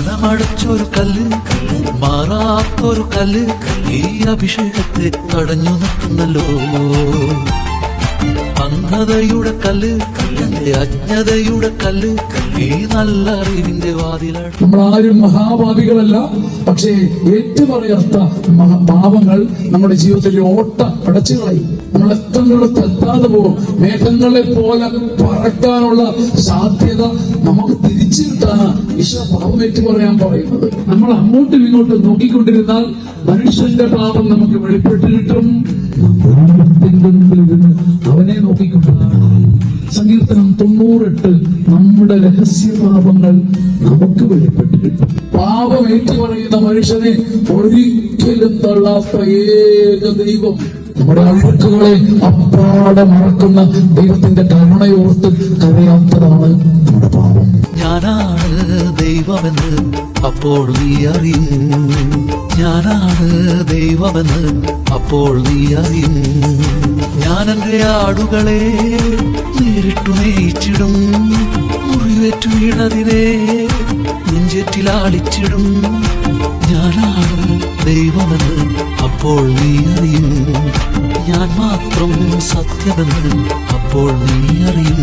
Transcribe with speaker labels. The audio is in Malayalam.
Speaker 1: മനമടച്ചൊരു കല്ല്, മാറാത്തൊരു കല്ല് ഈ അഭിഷേകത്തെ തടഞ്ഞു നിർത്തുന്നല്ലോ. അന്ധതയുടെ കല്ല്, അജ്ഞതയുടെ കല്ല് ഈ നല്ല അറിവിന്റെ വാതിലാണ്.
Speaker 2: നമ്മളാരും മഹാഭാവികളല്ല, പക്ഷേ ഏറ്റുപറയാത്ത പാപങ്ങൾ നമ്മുടെ ജീവിതത്തിലെ ഓട്ട അടച്ചു കളയും. നമ്മൾ എത്തുന്നിടത്ത് എത്താതെ പോകും. മേഘങ്ങളെ പോലെ പറക്കാനുള്ള സാധ്യത നമുക്ക് തിരിച്ചു കിട്ടാനാ ഈശോ പാപം ഏറ്റുപറയാൻ പറയുന്നത്. നമ്മൾ അങ്ങോട്ടും ഇങ്ങോട്ടും നോക്കിക്കൊണ്ടിരുന്നാൽ മനുഷ്യന്റെ പാപം നമുക്ക് വെളിപ്പെട്ട് കിട്ടും. അവനെ നോക്കിക്കൊണ്ടിരുന്നാൽ സങ്കീർത്തനം 98 നമ്മുടെ രഹസ്യപാപങ്ങൾ നമുക്ക് വെളിപ്പെട്ട് കിട്ടും. പാപം ഏറ്റുപറയുന്ന മനുഷ്യനെ ഒരിക്കലും തള്ളാത്ത ഏക ദൈവം, നമ്മുടെ അഴുക്കുകളെ അപ്പാടെ മറക്കുന്ന ദൈവത്തിന്റെ കരുണയോർത്ത് കരയാത്തതാണ് നമ്മുടെ പാപം.
Speaker 1: ഞാനാണ് ദൈവമെന്ന് അപ്പോൾ നീ അറിയും, ഞാനാണ് ദൈവമെന്ന് അപ്പോൾ നീ അറിയും. ഞാൻ എന്റെ ആടുകളെ നേരിട്ടു മേയിച്ചിടും, മുറിവേറ്റു വീണതിനെ നെഞ്ചേറ്റിലാളിച്ചിടും. ഞാനാണ് ദൈവമെന്ന് അപ്പോൾ നീ അറിയും, ഞാൻ മാത്രം സത്യമെന്ന് അപ്പോൾ നീ അറിയും.